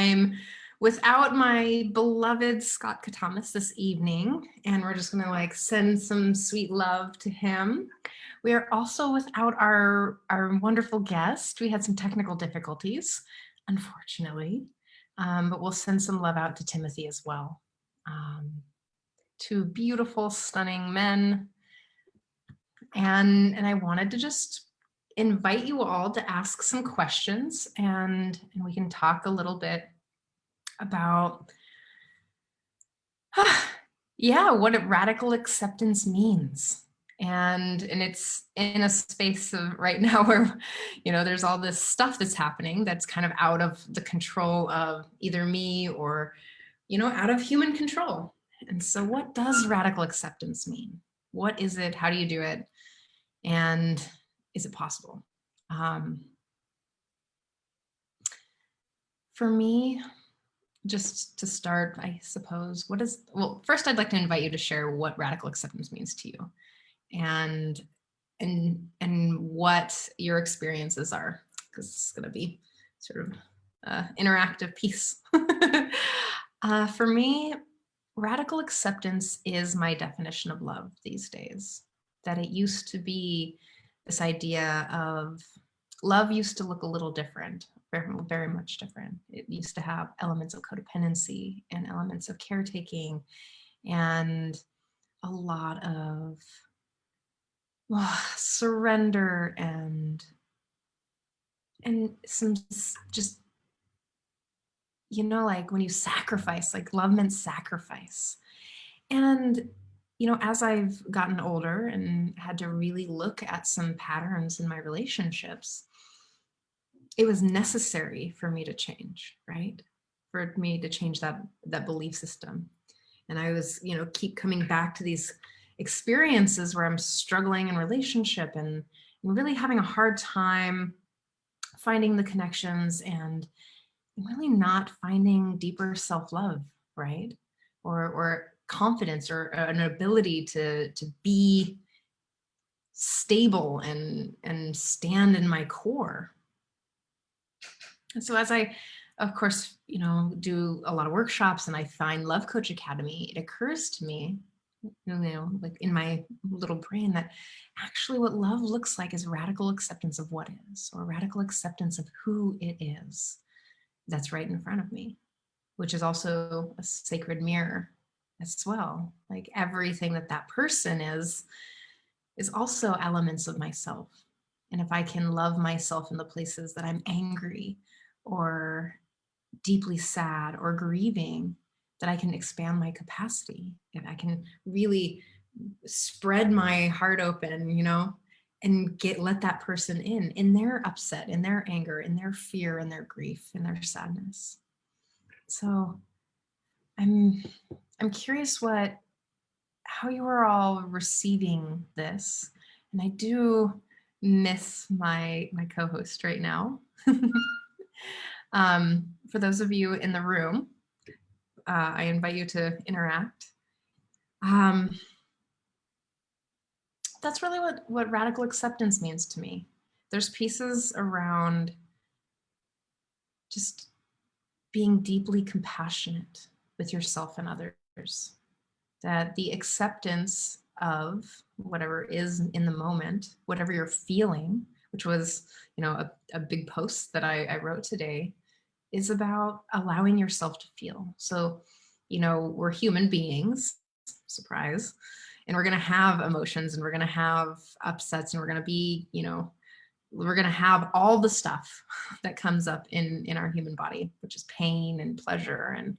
I'm without my beloved Scott Katamas this evening, and we're just gonna like send some sweet love to him. We are also without our wonderful guest. We had some technical difficulties, unfortunately, but we'll send some love out to Timothy as well. Two beautiful, stunning men. And I wanted to just invite you all to ask some questions, and we can talk a little bit about yeah, what radical acceptance means. And it's in a space of right now where, you know, there's all this stuff that's happening that's kind of out of the control of either me or, you know, out of human control. And so what does radical acceptance mean? What is it? How do you do it? And is it possible? For me, just to start, I suppose, well, first I'd like to invite you to share what radical acceptance means to you and what your experiences are, because it's going to be sort of interactive piece. For me, radical acceptance is my definition of love these days. That it used to be this idea of love used to look a little different, very, very much different. It used to have elements of codependency and elements of caretaking and a lot of surrender and some just, you know, like when you sacrifice, like love meant sacrifice. And, you know, as I've gotten older and had to really look at some patterns in my relationships, it was necessary for me to change, right? For me to change that belief system. And I was, you know, keep coming back to these experiences where I'm struggling in relationship and really having a hard time finding the connections and really not finding deeper self-love, right? Or confidence or an ability to be stable and stand in my core. And so as I, of course, you know, do a lot of workshops and I find Love Coach Academy, it occurs to me, you know, like in my little brain, that actually what love looks like is radical acceptance of what is, or radical acceptance of who it is that's right in front of me, which is also a sacred mirror as well. Like everything that person is also elements of myself. And if I can love myself in the places that I'm angry or deeply sad or grieving, that I can expand my capacity. If I can really spread my heart open, you know, and let that person in their upset, in their anger, in their fear, in their grief, in their sadness. So I'm curious how you are all receiving this. And I do miss my co-host right now. For those of you in the room, I invite you to interact. That's really what radical acceptance means to me. There's pieces around just being deeply compassionate with yourself and others. That the acceptance of whatever is in the moment, whatever you're feeling, which was, you know, a big post that I wrote today, is about allowing yourself to feel. So, you know, we're human beings, surprise, and we're going to have emotions and we're going to have upsets and we're going to be, you know, we're going to have all the stuff that comes up in our human body, which is pain and pleasure and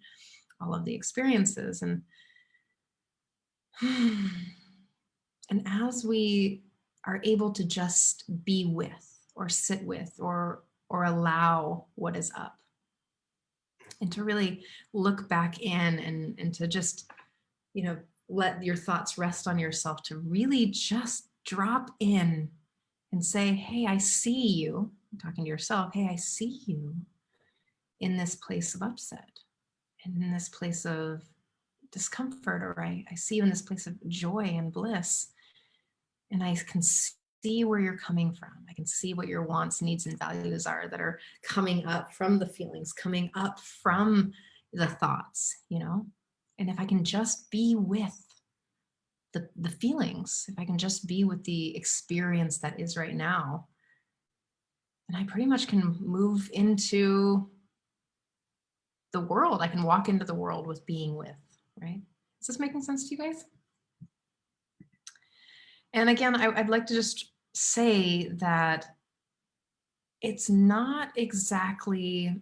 all of the experiences. And as we are able to just be with or sit with or allow what is up, and to really look back in and to just, you know, let your thoughts rest on yourself, to really just drop in and say, hey, I see you. I'm talking to yourself. Hey, I see you in this place of upset and in this place of discomfort, or I see you in this place of joy and bliss. And I can see see where you're coming from. I can see what your wants, needs, and values are that are coming up from the feelings, coming up from the thoughts, you know? And if I can just be with the feelings, if I can just be with the experience that is right now, then I pretty much can move into the world. I can walk into the world with being with, right? Is this making sense to you guys? And again, I'd like to just say that it's not exactly,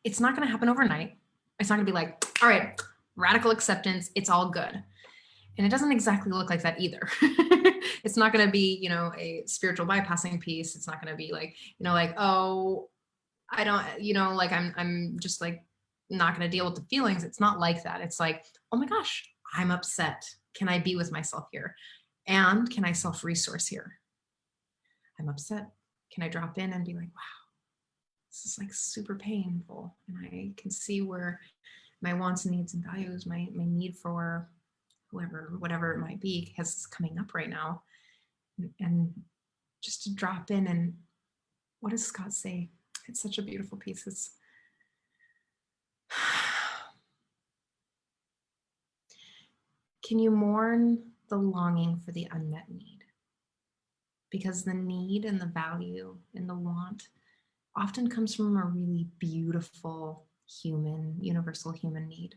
it's not going to happen overnight. It's not going to be like, all right, radical acceptance, it's all good. And it doesn't exactly look like that either. It's not going to be, you know, a spiritual bypassing piece. It's not going to be like, you know, like, oh, I don't, you know, like I'm just like not going to deal with the feelings. It's not like that. It's like, oh my gosh, I'm upset. Can I be with myself here? And can I self-resource here? I'm upset. Can I drop in and be like, wow, this is like super painful. And I can see where my wants, needs, and values, my need for whoever, whatever it might be, is coming up right now. And just to drop in and what does Scott say? It's such a beautiful piece. It's can you mourn the longing for the unmet need? Because the need and the value and the want often comes from a really beautiful human, universal human need.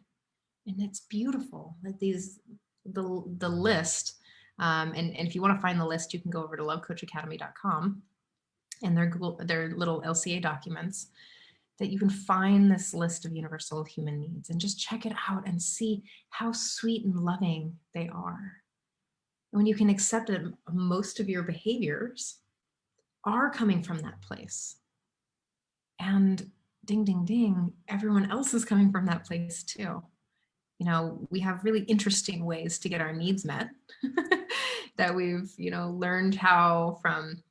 And it's beautiful. Like the list, and if you want to find the list, you can go over to lovecoachacademy.com and their little LCA documents that you can find this list of universal human needs and just check it out and see how sweet and loving they are. And when you can accept that most of your behaviors are coming from that place, and ding, ding, ding, everyone else is coming from that place too. You know, we have really interesting ways to get our needs met that we've, you know, learned how from,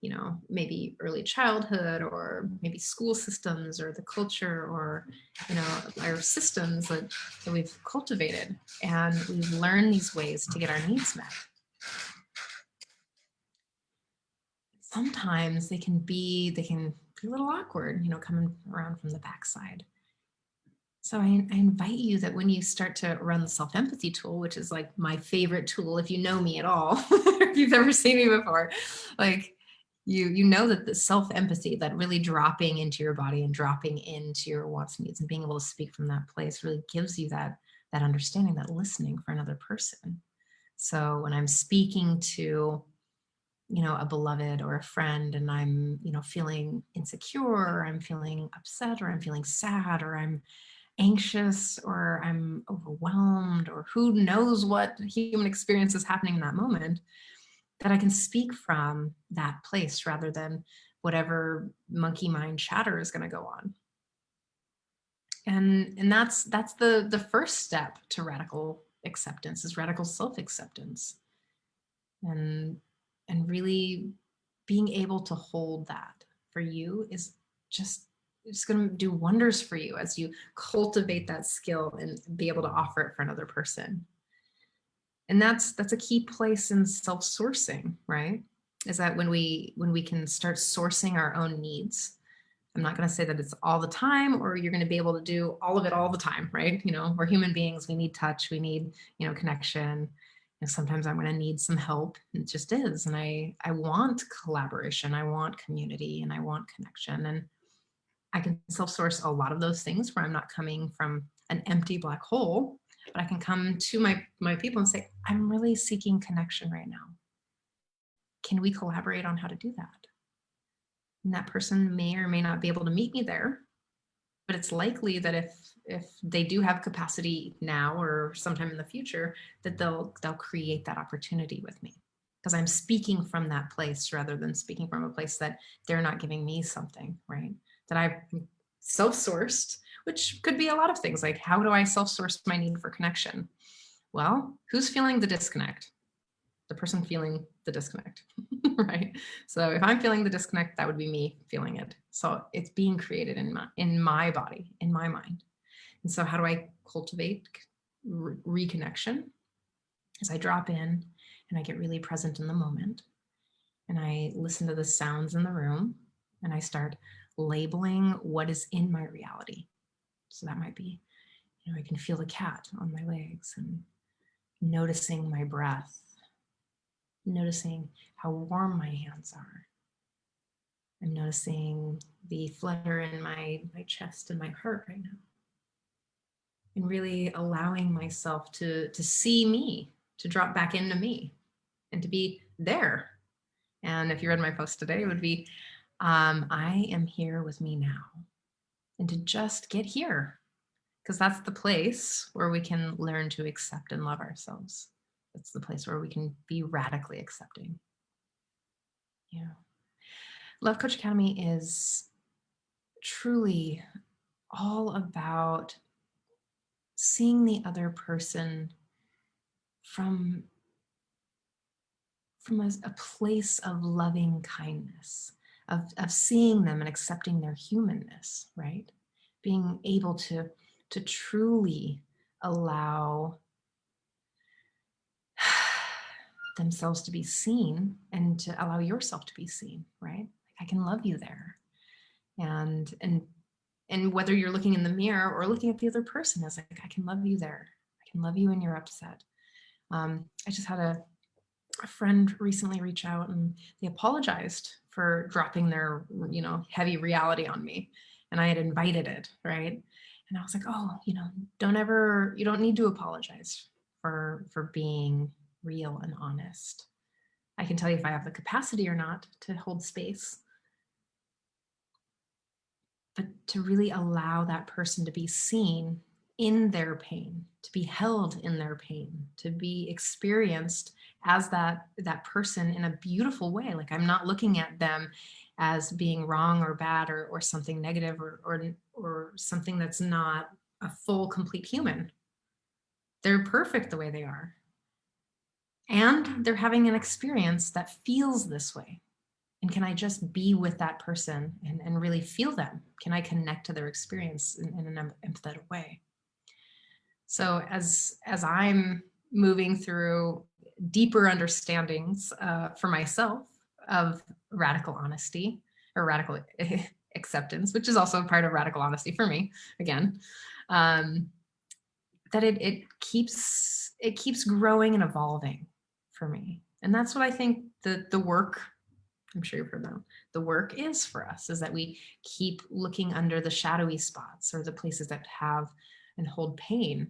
you know, maybe early childhood or maybe school systems or the culture or, you know, our systems that we've cultivated. And we've learned these ways to get our needs met. Sometimes they can be a little awkward, you know, coming around from the backside. So I invite you that when you start to run the self-empathy tool, which is like my favorite tool, if you know me at all, if you've ever seen me before, like you know that the self-empathy, that really dropping into your body and dropping into your wants and needs and being able to speak from that place really gives you that understanding, that listening for another person. So when I'm speaking to, you know, a beloved or a friend and I'm, you know, feeling insecure or I'm feeling upset or I'm feeling sad or I'm anxious or I'm overwhelmed or who knows what human experience is happening in that moment, that I can speak from that place rather than whatever monkey mind chatter is going to go on. And that's the first step to radical acceptance, is radical self-acceptance. And really being able to hold that for you is just, it's going to do wonders for you as you cultivate that skill and be able to offer it for another person. And that's a key place in self-sourcing, right? Is that when we can start sourcing our own needs. I'm not going to say that it's all the time or you're going to be able to do all of it all the time, right? You know, we're human beings. We need touch. We need, you know, connection. And sometimes I'm going to need some help. It just is. And I want collaboration. I want community and I want connection. And I can self-source a lot of those things where I'm not coming from an empty black hole, but I can come to my people and say, I'm really seeking connection right now. Can we collaborate on how to do that? And that person may or may not be able to meet me there, but it's likely that if they do have capacity now or sometime in the future, that they'll create that opportunity with me, because I'm speaking from that place rather than speaking from a place that they're not giving me something, right? That I've self-sourced, which could be a lot of things. Like, how do I self-source my need for connection? Well, who's feeling the disconnect? The person feeling the disconnect, right? So if I'm feeling the disconnect, that would be me feeling it. So it's being created in my body, in my mind. And so how do I cultivate reconnection? As I drop in and I get really present in the moment. and I listen to the sounds in the room, and I start labeling what is in my reality. So that might be, I can feel the cat on my legs and noticing my breath, noticing how warm my hands are. I'm noticing the flutter in my chest and my heart right now. And really allowing myself to see me, to drop back into me and to be there. And if you read my post today, it would be, I am here with me now. And to just get here, because that's the place where we can learn to accept and love ourselves. That's the place where we can be radically accepting. Yeah. Love Coach Academy is truly all about seeing the other person from a place of loving kindness, of seeing them and accepting their humanness, right? Being able to truly allow themselves to be seen and to allow yourself to be seen, right? I can love you there. And whether you're looking in the mirror or looking at the other person, is like, I can love you there. I can love you when you're upset. I just had a friend recently reach out, and they apologized for dropping their, heavy reality on me. And I had invited it, right? And I was like, oh, you don't need to apologize for being real and honest. I can tell you if I have the capacity or not to hold space, but to really allow that person to be seen in their pain, to be held in their pain, to be experienced as that person in a beautiful way. Like, I'm not looking at them as being wrong or bad or something negative or something that's not a full, complete human. They're perfect the way they are. And they're having an experience that feels this way. And can I just be with that person and really feel them? Can I connect to their experience in an empathetic way? So as I'm moving through deeper understandings for myself of radical honesty or radical acceptance, which is also part of radical honesty for me, again, that it keeps growing and evolving for me. And that's what I think the work, I'm sure you've heard that, the work is for us, is that we keep looking under the shadowy spots or the places that have and hold pain,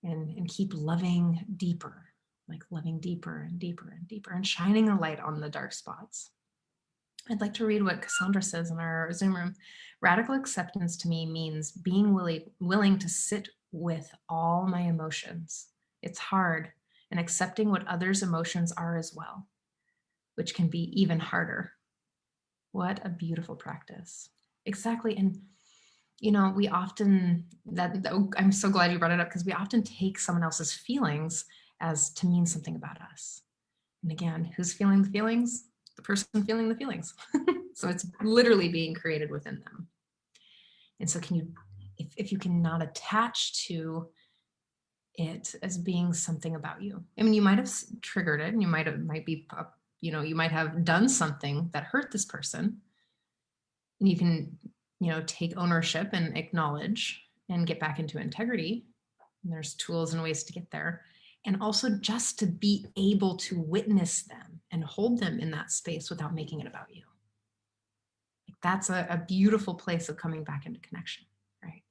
and keep loving deeper, like loving deeper and deeper and deeper and shining a light on the dark spots. I'd like to read what Cassandra says in our Zoom room. Radical acceptance to me means being willing to sit with all my emotions. It's hard, and accepting what others' emotions are as well, which can be even harder. What a beautiful practice. Exactly. And we often, I'm so glad you brought it up, because we often take someone else's feelings as to mean something about us. And again, who's feeling the feelings? The person feeling the feelings. So it's literally being created within them. And so if you cannot attach to it as being something about you, I mean, you might have triggered it, and you might have done something that hurt this person, and you can, take ownership and acknowledge and get back into integrity. And there's tools and ways to get there. And also just to be able to witness them and hold them in that space without making it about you. Like, that's a beautiful place of coming back into connection, right?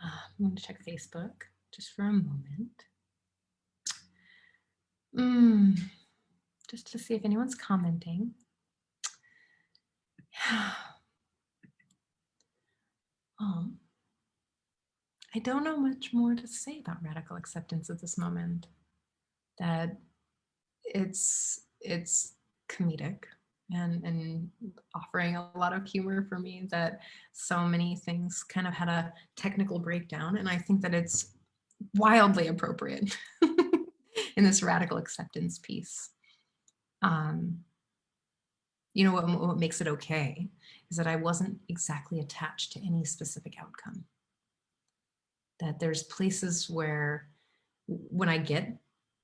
I'm going to check Facebook just for a moment. Just to see if anyone's commenting. I don't know much more to say about radical acceptance at this moment. That it's comedic and offering a lot of humor for me, that so many things kind of had a technical breakdown, and I think that it's wildly appropriate in this radical acceptance piece. What makes it okay is that I wasn't exactly attached to any specific outcome. That there's places where when I get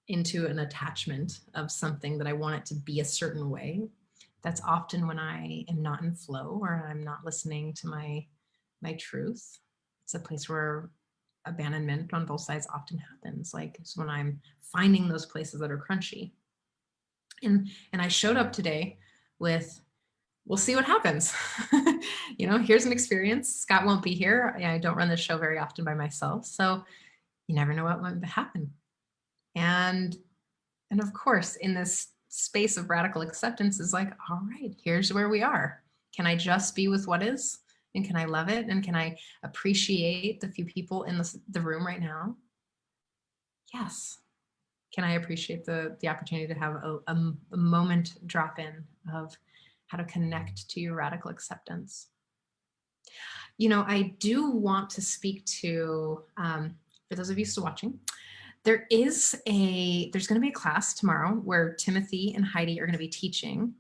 into an attachment of something that I want it to be a certain way, that's often when I am not in flow or I'm not listening to my truth. It's a place where abandonment on both sides often happens. Like it's when I'm finding those places that are crunchy. And I showed up today with, we'll see what happens. You know, here's an experience. Scott won't be here. I don't run the show very often by myself, so you never know what might happen. And of course, in this space of radical acceptance is like, all right, here's where we are. Can I just be with what is? And can I love it? And can I appreciate the few people in the room right now? Yes. Can I appreciate the opportunity to have a moment drop in of how to connect to your radical acceptance? You know, I do want to speak to, for those of you still watching, there's going to be a class tomorrow where Timothy and Heidi are going to be teaching.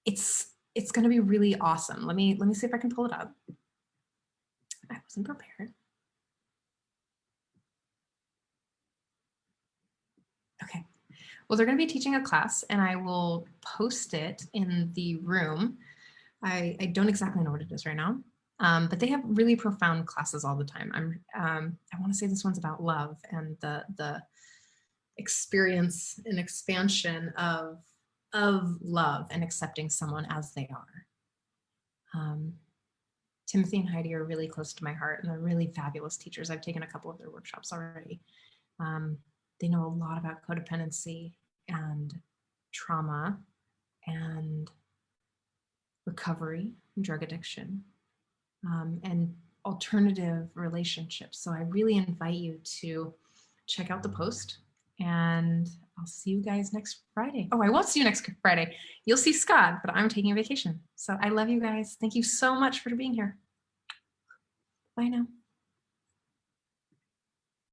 It's going to be really awesome. Let me see if I can pull it up. I wasn't prepared. Okay. Well, they're going to be teaching a class and I will post it in the room. I don't exactly know what it is right now, but they have really profound classes all the time. I want to say this one's about love and the experience and expansion of love and accepting someone as they are. Timothy and Heidi are really close to my heart and they're really fabulous teachers. I've taken a couple of their workshops already. They know a lot about codependency and trauma and recovery and drug addiction, and alternative relationships. So I really invite you to check out the post and I'll see you guys next Friday. Oh, I won't see you next Friday. You'll see Scott, but I'm taking a vacation. So I love you guys. Thank you so much for being here. Bye now.